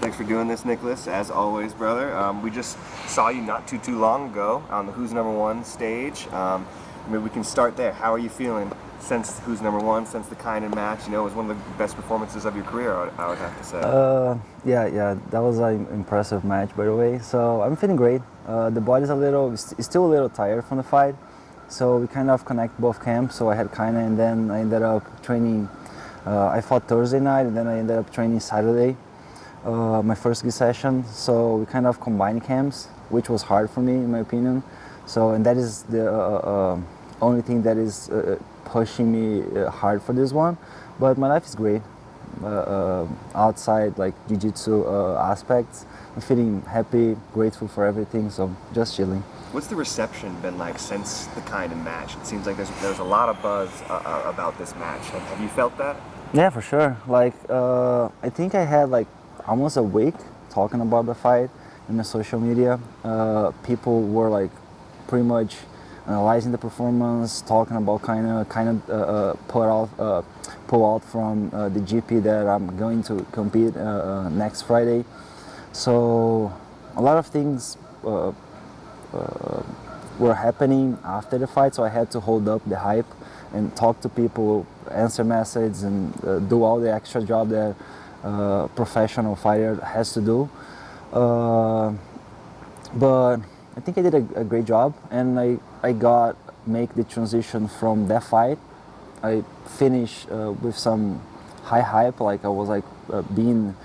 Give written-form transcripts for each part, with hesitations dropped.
Thanks for doing this, Nicholas, as always, brother. We just saw you not too long ago on the Who's Number One stage. Maybe we can start there. How are you feeling since Who's Number One, since the kind of match? You know, it was one of the best performances of your career, I would have to say. Yeah, that was an impressive match, by the way. So I'm feeling great. The body's still a little tired from the fight. So we kind of connect both camps. So I had kinda, and then I ended up training. I fought Thursday night, and then I ended up training Saturday, my first gi session. So we kind of combined camps, which was hard for me, in my opinion. So, and that is the only thing that is pushing me hard for this one. But my life is great. Outside, like jiu-jitsu aspects, I'm feeling happy, grateful for everything. So just chilling. What's the reception been like since the kind of match? It seems like there's a lot of buzz about this match. Have you felt that? Yeah, for sure. Like I think I had like almost a week talking about the fight in my social media. People were like pretty much analyzing the performance, talking about kind of pull out from the GP that I'm going to compete next Friday. So a lot of things were happening after the fight, so I had to hold up the hype and talk to people, answer messages, and do all the extra job that a professional fighter has to do. But I think I did a great job, and I make the transition from that fight. I finished with some high hype, like I was like being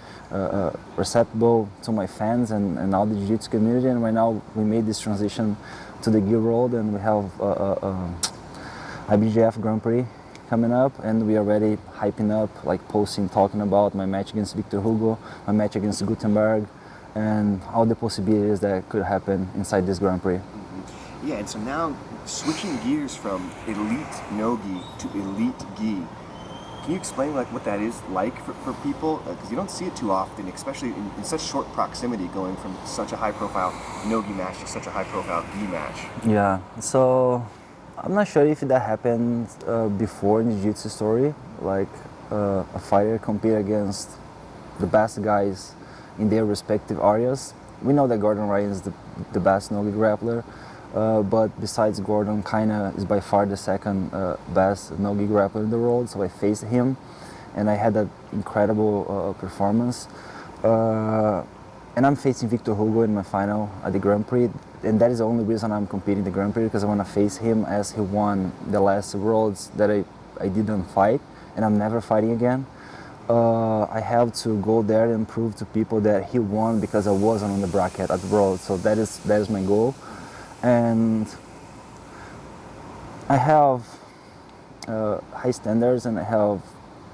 receptive to my fans and all the jiu-jitsu community, and right now we made this transition to the gi world, and we have IBJJF Grand Prix coming up, and we are already hyping up, like posting, talking about my match against Victor Hugo, my match against Gutenberg, and all the possibilities that could happen inside this Grand Prix. Yeah, and so now switching gears from elite no-gi to elite gi, can you explain like what that is like for people? Because you don't see it too often, especially in such short proximity, going from such a high-profile no-gi match to such a high-profile gi match. Yeah, so I'm not sure if that happened before in the jiu-jitsu story, like a fighter compete against the best guys in their respective areas. We know that Gordon Ryan is the best no-gi grappler, but besides Gordon, kinda is by far the second best no-gi grappler in the world. So I faced him, and I had an incredible performance. And I'm facing Victor Hugo in my final at the Grand Prix, and that is the only reason I'm competing the Grand Prix, because I want to face him as he won the last Worlds that I didn't fight, and I'm never fighting again. I have to go there and prove to people that he won because I wasn't on the bracket at the World. So that is my goal, and I have high standards and I have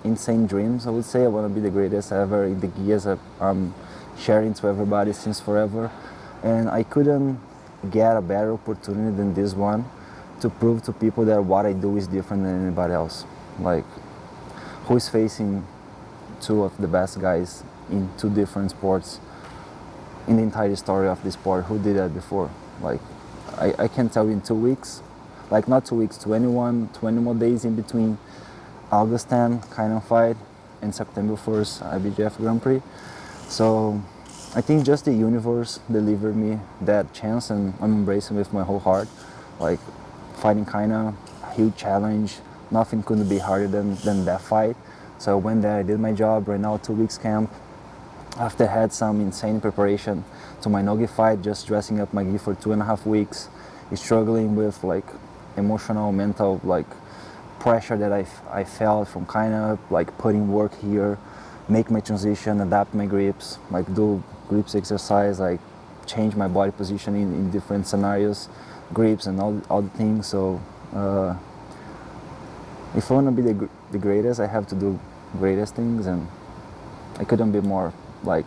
insane dreams. I would say I want to be the greatest ever in the gi, as I'm sharing to everybody since forever, and I couldn't get a better opportunity than this one to prove to people that what I do is different than anybody else. Like, who is facing two of the best guys in two different sports in the entire story of the sport? Who did that before? Like, I can tell you in 2 weeks, like not 2 weeks, 20 more days in between August 10 kind of fight and September 1st IBJJF Grand Prix. So I think just the universe delivered me that chance, and I'm embracing with my whole heart. Like, fighting kinda a huge challenge. Nothing could be harder than that fight. So I went there, I did my job. Right now, 2 weeks camp. After I had some insane preparation to my no-gi fight, just dressing up my gi for 2.5 weeks, struggling with like emotional, mental like pressure that I felt from kind of like putting work here, make my transition, adapt my grips, like do grips exercise, like change my body position in different scenarios, grips and all the things. So if I want to be the greatest, I have to do greatest things, and I couldn't be more like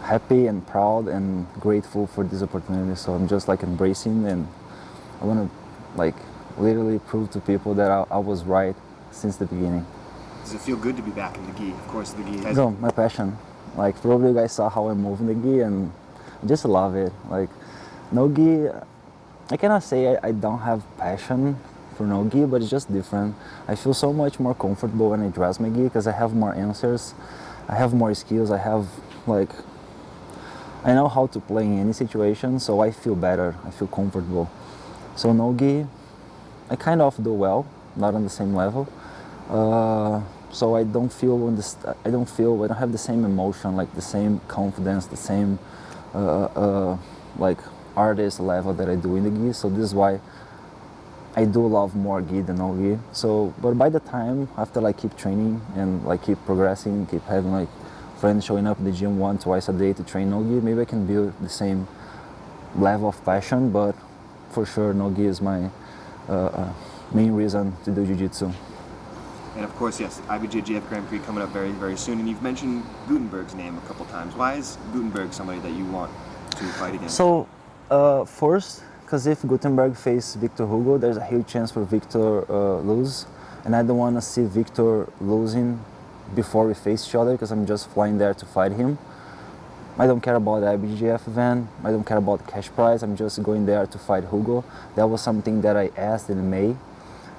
happy and proud and grateful for this opportunity. So I'm just like embracing, and I want to like literally prove to people that I was right since the beginning. Does it feel good to be back in the gi? Of course, the gi has... So my passion. Like, probably you guys saw how I move in the gi, and I just love it. Like, no gi, I cannot say I don't have passion for no gi, but it's just different. I feel so much more comfortable when I dress my gi because I have more answers, I have more skills, I have like I know how to play in any situation, so I feel better, I feel comfortable. So no-gi, I kind of do well, not on the same level. So I don't have the same emotion, like the same confidence, the same like artist level that I do in the gi. So this is why I do love more gi than no gi. So, but by the time after like keep training and like keep progressing, keep having like friends showing up in the gym 1-2 a day to train no gi, maybe I can build the same level of passion. But for sure, no gi is my main reason to do jiu-jitsu. And of course, yes, IBJJF Grand Prix coming up very, very soon. And you've mentioned Gutenberg's name a couple times. Why is Gutenberg somebody that you want to fight against? So, first, because if Gutenberg faces Victor Hugo, there's a huge chance for Victor lose. And I don't want to see Victor losing before we face each other, because I'm just flying there to fight him. I don't care about the IBJJF event. I don't care about the cash prize. I'm just going there to fight Hugo. That was something that I asked in May.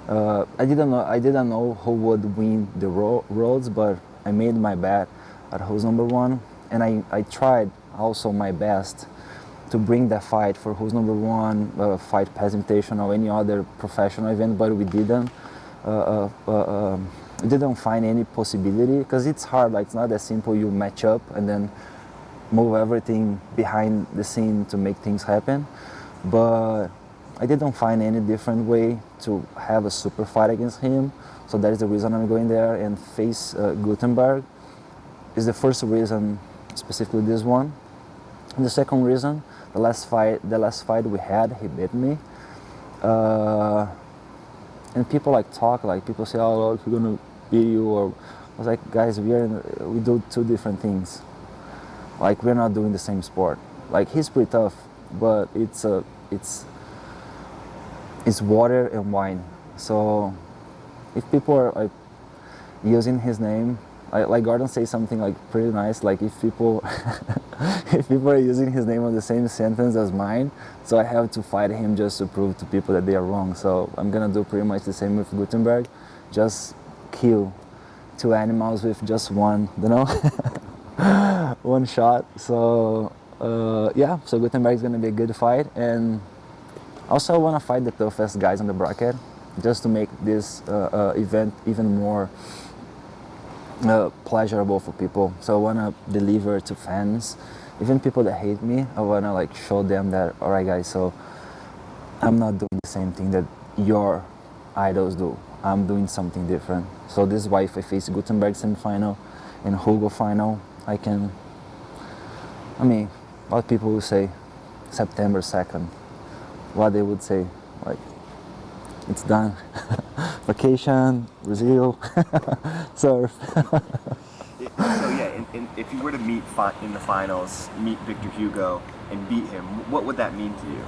I didn't know who would win the Rhodes, but I made my bet at who's number one, and I tried also my best to bring that fight for who's number one, fight Pass Invitation or any other professional event, but we didn't. We didn't find any possibility, because it's hard. Like, it's not that simple. You match up and then move everything behind the scene to make things happen, but I didn't find any different way to have a super fight against him. So that is the reason I'm going there and face Gutenberg. Is the first reason, specifically this one. And the second reason, the last fight we had, he beat me. And people like talk, like people say, oh, look, we're gonna beat you, or I was like, guys, we do two different things. Like, we're not doing the same sport. Like, he's pretty tough, but it's water and wine. So if people are like using his name, like Gordon says something like pretty nice, like if people if people are using his name on the same sentence as mine, so I have to fight him just to prove to people that they are wrong. So I'm gonna do pretty much the same with Gutenberg, just kill two animals with just one, you know, one shot. So yeah, so Gutenberg is gonna be a good fight. And also, I want to fight the toughest guys on the bracket, just to make this event even more pleasurable for people. So I want to deliver to fans, even people that hate me. I want to like show them that, all right, guys, so I'm not doing the same thing that your idols do. I'm doing something different. So this is why if I face Gutenberg semi-final and Hugo final, I can. I mean, what people will say, September 2nd. What they would say, like, it's done. Vacation, Brazil, surf. So yeah, and if you were to meet in the finals, meet Victor Hugo and beat him, what would that mean to you?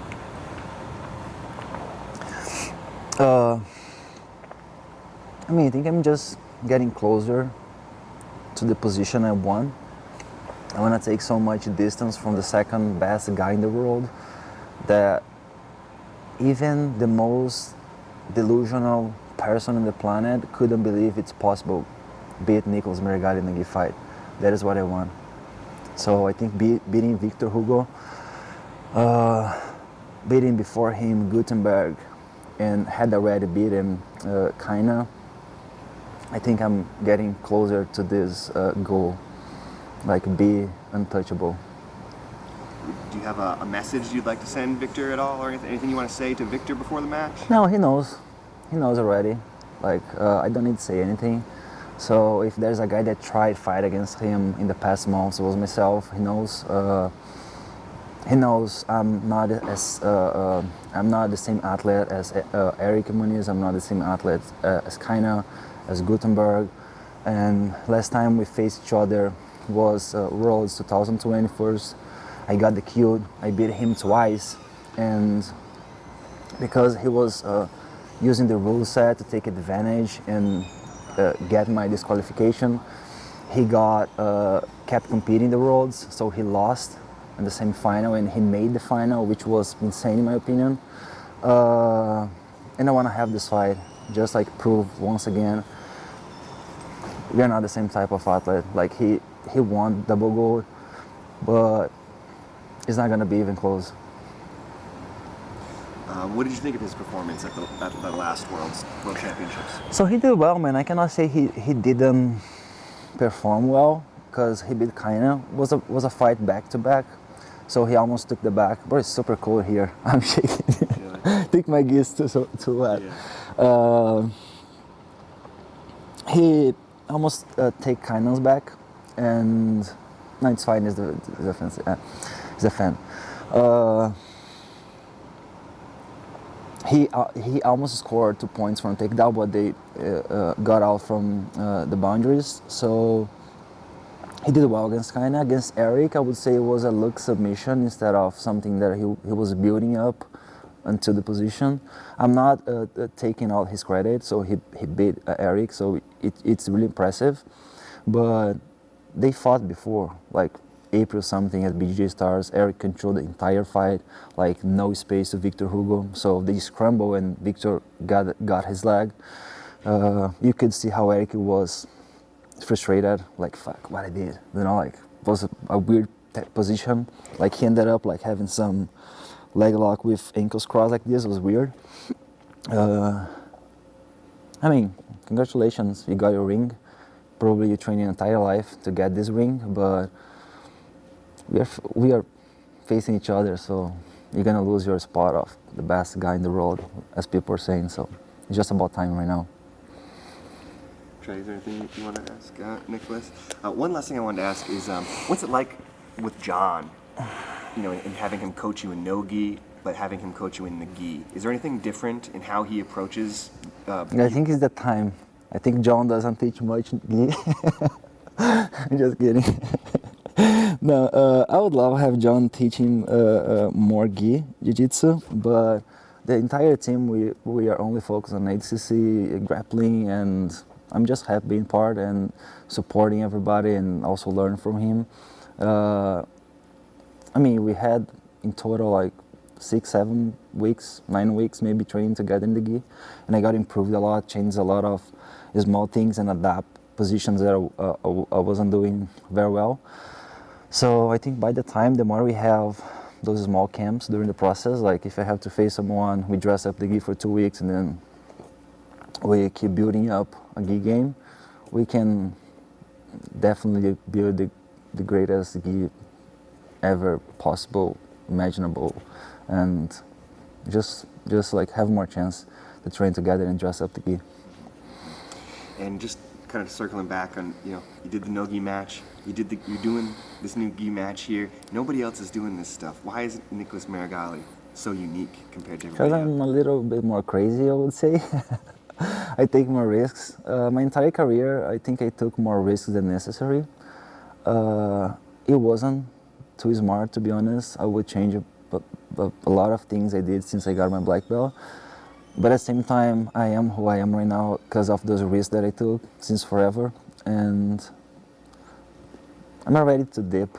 I mean, I think I'm just getting closer to the position I want. I want to take so much distance from the second best guy in the world that even the most delusional person on the planet couldn't believe it's possible beat Nicholas Meregali in a gi fight. That is what I want. So I think beating Victor Hugo, beating before him Gutenberg, and had already beaten kinda, I think I'm getting closer to this goal, like be untouchable. Do you have a message you'd like to send Victor at all, or anything you want to say to Victor before the match? No, he knows. He knows already. Like, I don't need to say anything. So if there's a guy that tried fight against him in the past months, it was myself. He knows. He knows I'm not the same athlete as Eric Muniz. I'm not the same athlete as Kaina, as Gutenberg. And last time we faced each other was Worlds 2021. I got the cue. I beat him twice, and because he was using the rule set to take advantage and get my disqualification, he kept competing the Worlds, so he lost in the semi-final, and he made the final, which was insane in my opinion. And I want to have this fight, just like prove once again we are not the same type of athlete. Like he won double gold. but it's not gonna be even close. What did you think of his performance at the last World Championships? So he did well, man. I cannot say he didn't perform well, because he beat Kaina. Was a fight back to back, so he almost took the back. But it's super cold here. I'm shaking. Yeah. I think my gear is too wet. Yeah. He almost take Kaina's back, and no, it's fine. It's the fence. It's a fan. He almost scored 2 points from takedown, but they got out from the boundaries. So he did well against Kaina. Against Eric, I would say it was a look submission instead of something that he was building up until the position. I'm not taking all his credit. So he beat Eric, so it's really impressive. But they fought before, like April something at BJJ Stars. Eric controlled the entire fight, like no space to Victor Hugo. So they scrambled and Victor got his leg. You could see how Eric was frustrated, like fuck what I did. You know, like it was a weird position. Like he ended up like having some leg lock with ankles crossed like this. It was weird. I mean, congratulations, you got your ring. Probably you trained your entire life to get this ring, but we are facing each other, so you're gonna lose your spot of the best guy in the world, as people are saying. So it's just about time right now. Trey, is there anything you want to ask Nicholas? One last thing I wanted to ask is, what's it like with John? You know, and having him coach you in no gi, but having him coach you in the gi. Is there anything different in how he approaches? I think it's the time. I think John doesn't teach much gi. I'm just kidding. No, I would love to have John teaching more gi jiu-jitsu, but the entire team, we are only focused on HCC, grappling, and I'm just happy being part and supporting everybody and also learn from him. I mean, we had in total like 6, 7 weeks, 9 weeks maybe training together in the gi, and I got improved a lot, changed a lot of small things and adapt positions that I wasn't doing very well. So I think by the time, the more we have those small camps during the process, like if I have to face someone, we dress up the gi for 2 weeks and then we keep building up a gi game, we can definitely build the greatest gi ever possible, imaginable, and just like have more chance to train together and dress up the gi. And just kind of circling back on, you know, you did the no gi match, you're doing this new gi match here. Nobody else is doing this stuff. Why is Nicholas Meregali so unique compared to everybody Because I'm a little bit more crazy, I would say. I take more risks. My entire career, I think I took more risks than necessary. It wasn't too smart, to be honest. I would change a lot of things I did since I got my black belt. But at the same time, I am who I am right now because of those risks that I took since forever. And I'm not ready to dip,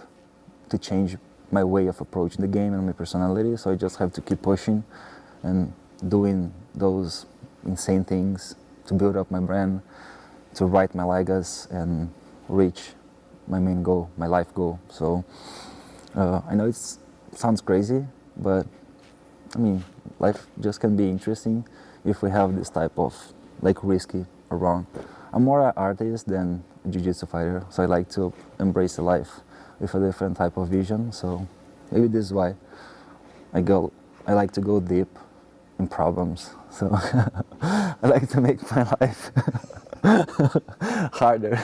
to change my way of approaching the game and my personality. So I just have to keep pushing and doing those insane things to build up my brand, to write my legacy and reach my main goal, my life goal. So I know it sounds crazy, but I mean, life just can be interesting if we have this type of like risky around. I'm more an artist than a jiu-jitsu fighter, so I like to embrace the life with a different type of vision. So maybe this is why I like to go deep in problems. So I like to make my life harder,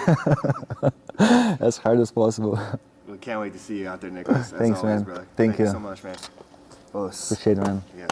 as hard as possible. We can't wait to see you out there, Nicholas. Thanks, always, man. brother. Thank you So much, man. Appreciate it, man. Yeah.